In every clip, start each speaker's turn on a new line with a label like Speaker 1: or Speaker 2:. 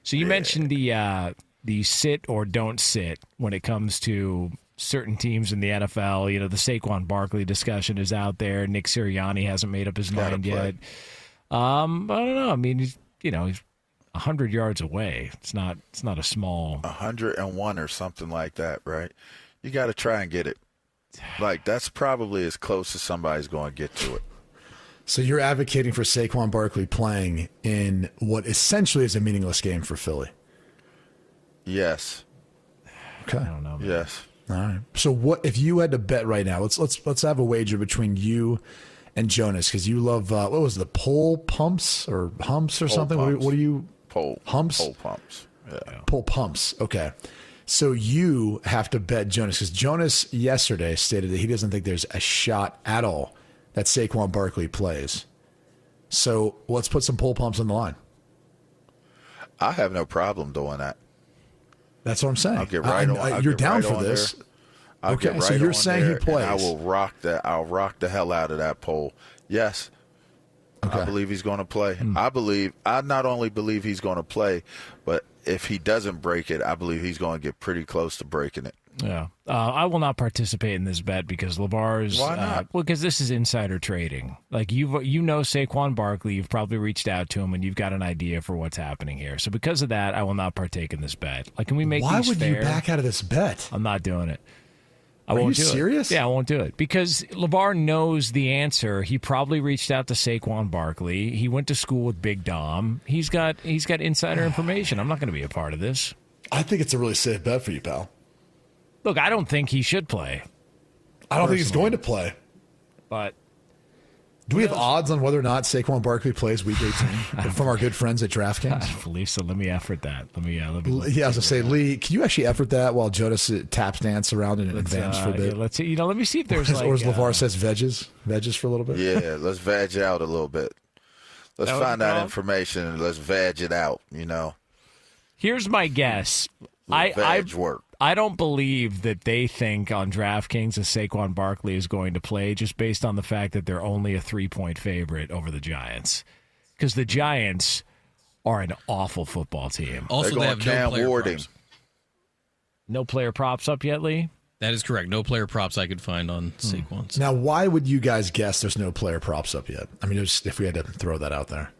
Speaker 1: So you mentioned the sit or don't sit when it comes to certain teams in the NFL. You know, the Saquon Barkley discussion is out there. Nick Sirianni hasn't made up his mind yet. I don't know. I mean, he's 100 yards away. It's not a small
Speaker 2: 101 or something like that, right? You got to try and get it. Like, that's probably as close as somebody's going to get to it.
Speaker 3: So you're advocating for Saquon Barkley playing in what essentially is a meaningless game for Philly?
Speaker 2: Yes.
Speaker 3: Okay.
Speaker 1: I don't know. Man.
Speaker 2: Yes.
Speaker 3: All right. So what if you had to bet right now? Let's have a wager between you and Jonas, because you love what was the pole pumps or humps or
Speaker 2: Pole
Speaker 3: something?
Speaker 2: pumps.
Speaker 3: What do you
Speaker 2: Pole
Speaker 3: humps?
Speaker 2: Pole pumps. Yeah.
Speaker 3: Pole pumps. Okay. So you have to bet Jonas, because Jonas yesterday stated that he doesn't think there's a shot at all that Saquon Barkley plays. So let's put some pole pumps on the line.
Speaker 2: I have no problem doing that.
Speaker 3: That's what I'm saying.
Speaker 2: I'll get right on.
Speaker 3: You're down for this. Okay, so you're saying he plays.
Speaker 2: I will rock that. I'll rock the hell out of that pole. Yes. Okay. I believe he's going to play. I not only believe he's going to play, but if he doesn't break it, I believe he's going to get pretty close to breaking it.
Speaker 1: Yeah. I will not participate in this bet because LaVar's.
Speaker 2: Why not?
Speaker 1: Well, because this is insider trading. Like, you know Saquon Barkley. You've probably reached out to him, and you've got an idea for what's happening here. So because of that, I will not partake in this bet. Like, can we make
Speaker 3: Why
Speaker 1: these
Speaker 3: would
Speaker 1: fair?
Speaker 3: you back out of this bet?
Speaker 1: I'm not doing it.
Speaker 3: Are you serious?
Speaker 1: Yeah, I won't do it because LaVar knows the answer. He probably reached out to Saquon Barkley. He went to school with Big Dom. He's got insider information. I'm not going to be a part of this.
Speaker 3: I think it's a really safe bet for you, pal.
Speaker 1: Look, I don't think he should play.
Speaker 3: I don't think he's going to play.
Speaker 1: But
Speaker 3: do we have odds on whether or not Saquon Barkley plays Week 18 from our good friends at DraftKings?
Speaker 1: I believe so. Let me effort that. Let me
Speaker 3: I was going to say, Lee, can you actually effort that while Jonas taps dance around in advance for a bit?
Speaker 1: Yeah, let's see. Let me see if there's
Speaker 3: or as LaVar says, veggies for a little bit.
Speaker 2: Yeah, let's veg out a little bit. Let's find out information and let's veg it out.
Speaker 1: Here's my guess. I don't believe that they think on DraftKings that Saquon Barkley is going to play just based on the fact that they're only a 3-point favorite over the Giants. Because the Giants are an awful football team.
Speaker 4: Also, they have no player props.
Speaker 1: No player props up yet, Lee?
Speaker 4: That is correct. No player props I could find on Saquon.
Speaker 3: Now, why would you guys guess there's no player props up yet? I mean, if we had to throw that out there.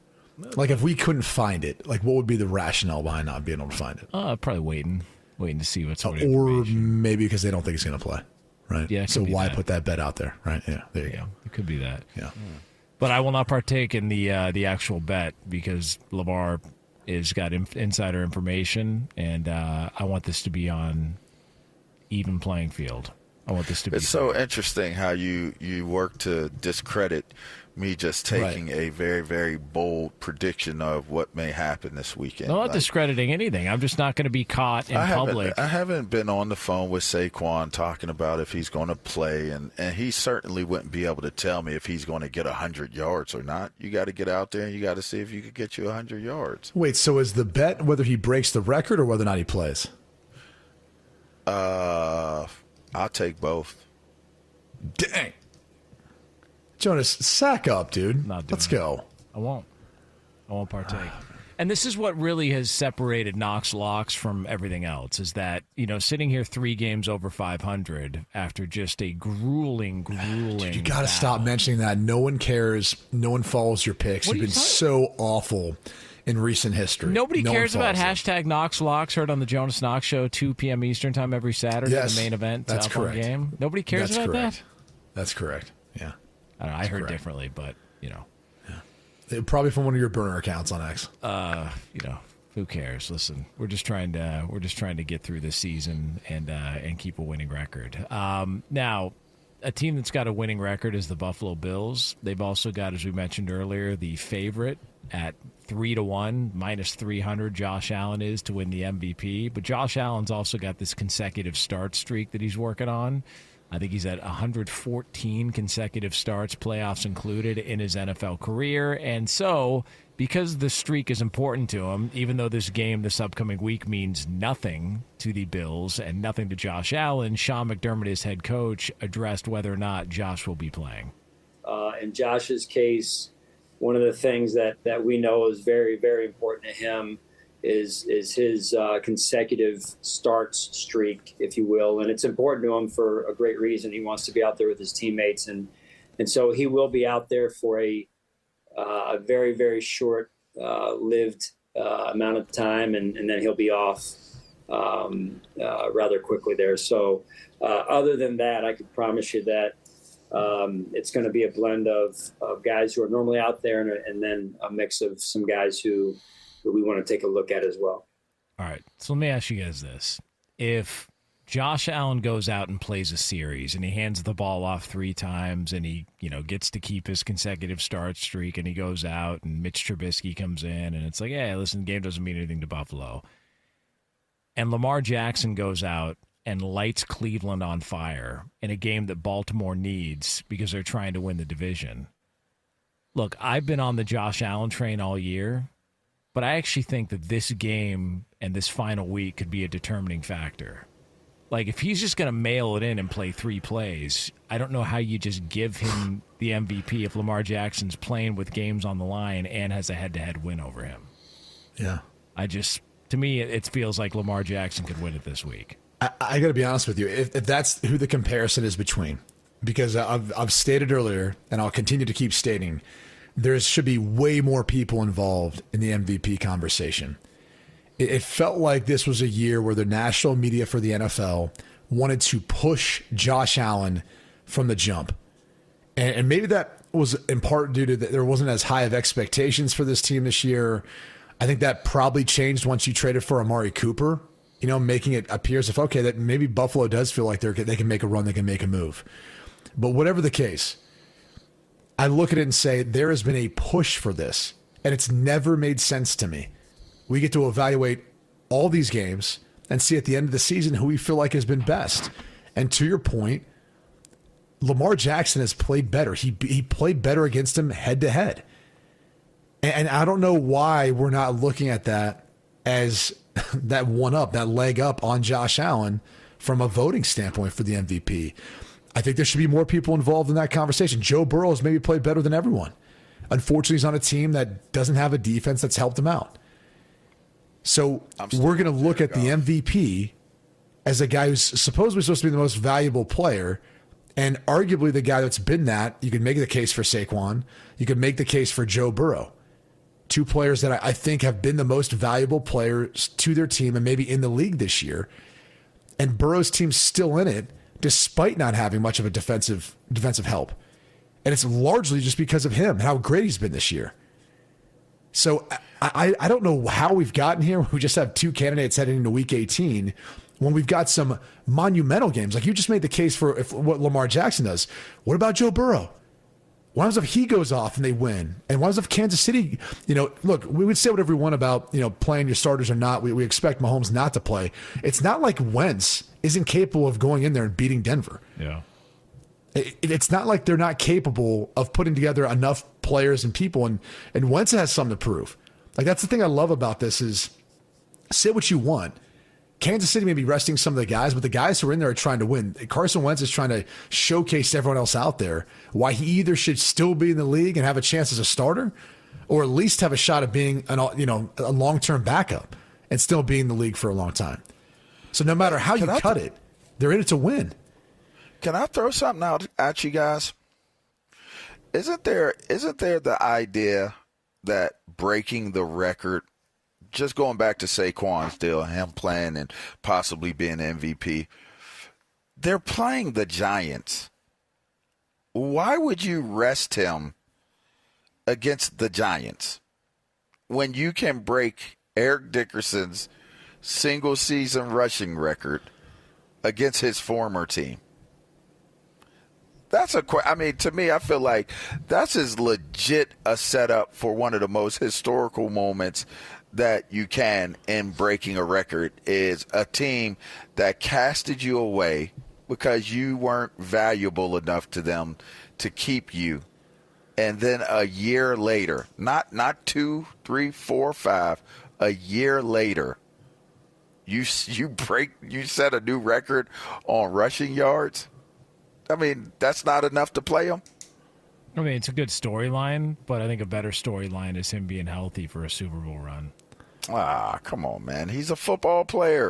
Speaker 3: Like, if we couldn't find it, like, what would be the rationale behind not being able to find it?
Speaker 1: Probably waiting to see what's on.
Speaker 3: Or maybe because they don't think he's going to play, right?
Speaker 1: Yeah.
Speaker 3: So why put that bet out there, right? Yeah, there you go.
Speaker 1: It could be that.
Speaker 3: Yeah.
Speaker 1: But I will not partake in the actual bet because LaVar has got insider information, and I want this to be on even playing field. I want this to be.
Speaker 2: It's so interesting how you work to discredit me just taking a very, very bold prediction of what may happen this weekend.
Speaker 1: I'm not discrediting anything. I'm just not going to be caught in public.
Speaker 2: I haven't been on the phone with Saquon talking about if he's going to play, and he certainly wouldn't be able to tell me if he's going to get 100 yards or not. You got to get out there and you got to see if you could get you 100 yards.
Speaker 3: Wait, so is the bet whether he breaks the record or whether or not he plays?
Speaker 2: I'll take both.
Speaker 3: Dang. Jonas, sack up, dude. Let's go.
Speaker 1: I won't partake. And this is what really has separated Knox Locks from everything else is that, sitting here 3 games over 500 after just a grueling
Speaker 3: Dude, you got to stop mentioning that. No one cares. No one follows your picks. You've been so awful in recent history.
Speaker 1: Nobody cares about hashtag Knox Locks heard on the Jonas Knox Show, 2 p.m. Eastern time every Saturday, the main event.
Speaker 3: That's correct.
Speaker 1: Game. Nobody cares about that?
Speaker 3: That's correct. Yeah.
Speaker 1: I don't know. I heard differently, but,
Speaker 3: Yeah. Probably from one of your burner accounts on X.
Speaker 1: Who cares? Listen, we're just trying to get through this season and keep a winning record. Now, a team that's got a winning record is the Buffalo Bills. They've also got, as we mentioned earlier, the favorite at 3-1, minus 300. Josh Allen is to win the MVP, but Josh Allen's also got this consecutive start streak that he's working on. I think he's at 114 consecutive starts, playoffs included, in his NFL career. And so, because the streak is important to him, even though this game this upcoming week means nothing to the Bills and nothing to Josh Allen, Sean McDermott, his head coach, addressed whether or not Josh will be playing.
Speaker 5: In Josh's case, one of the things that we know is very, very important to him is his consecutive starts streak, if you will. And it's important to him for a great reason. He wants to be out there with his teammates. And so he will be out there for a very, very short lived amount of time. And then he'll be off rather quickly there. So other than that, I could promise you that it's going to be a blend of guys who are normally out there and then a mix of some guys who we want to take a look at as well.
Speaker 1: All right. So let me ask you guys this. If Josh Allen goes out and plays a series and he hands the ball off 3 times and he, gets to keep his consecutive start streak and he goes out and Mitch Trubisky comes in and it's like, hey, listen, the game doesn't mean anything to Buffalo. And Lamar Jackson goes out and lights Cleveland on fire in a game that Baltimore needs because they're trying to win the division. Look, I've been on the Josh Allen train all year, but I actually think that this game and this final week could be a determining factor. Like, if he's just going to mail it in and play 3 plays, I don't know how you just give him the MVP if Lamar Jackson's playing with games on the line and has a head-to-head win over him.
Speaker 3: Yeah.
Speaker 1: To me, it feels like Lamar Jackson could win it this week.
Speaker 3: I got to be honest with you, if that's who the comparison is between, because I've stated earlier, and I'll continue to keep stating, there should be way more people involved in the MVP conversation. It felt like this was a year where the national media for the NFL wanted to push Josh Allen from the jump. And maybe that was in part due to that there wasn't as high of expectations for this team this year. I think that probably changed once you traded for Amari Cooper, making it appear as if, okay, that maybe Buffalo does feel like they can make a run, they can make a move. But whatever the case, I look at it and say there has been a push for this, and it's never made sense to me. We get to evaluate all these games and see at the end of the season who we feel like has been best. And to your point, Lamar Jackson has played better. He played better against him head-to-head. And I don't know why we're not looking at that as that leg up on Josh Allen from a voting standpoint for the MVP. I think there should be more people involved in that conversation. Joe Burrow has maybe played better than everyone. Unfortunately, he's on a team that doesn't have a defense that's helped him out. So we're going to look at the MVP as a guy who's supposedly supposed to be the most valuable player, and arguably the guy that's been that. You could make the case for Saquon. You could make the case for Joe Burrow. 2 players that I think have been the most valuable players to their team and maybe in the league this year. And Burrow's team's still in it despite not having much of a defensive help. And it's largely just because of him and how great he's been this year. So I don't know how we've gotten here. We just have 2 candidates heading into Week 18 when we've got some monumental games. Like you just made the case for what Lamar Jackson does. What about Joe Burrow? What happens if he goes off and they win? And what happens if Kansas City, look, we would say whatever we want about, playing your starters or not. We expect Mahomes not to play. It's not like Wentz isn't capable of going in there and beating Denver.
Speaker 1: Yeah.
Speaker 3: It's not like they're not capable of putting together enough players and people. And Wentz has something to prove. Like, that's the thing I love about this is say what you want. Kansas City may be resting some of the guys, but the guys who are in there are trying to win. Carson Wentz is trying to showcase to everyone else out there why he either should still be in the league and have a chance as a starter, or at least have a shot at being a long-term backup and still be in the league for a long time. So no matter how you cut it, they're in it to win.
Speaker 2: Can I throw something out at you guys? Isn't there the idea that breaking the record, just going back to Saquon's deal, him playing and possibly being MVP, they're playing the Giants. Why would you rest him against the Giants when you can break Eric Dickerson's single-season rushing record against his former team? To me, I feel like that's as legit a setup for one of the most historical moments that you can in breaking a record, is a team that casted you away because you weren't valuable enough to them to keep you. And then a year later, not 2, 3, 4, 5, a year later, you set a new record on rushing yards. I mean, that's not enough to play him.
Speaker 1: I mean, it's a good storyline, but I think a better storyline is him being healthy for a Super Bowl run.
Speaker 2: Ah, come on, man. He's a football player.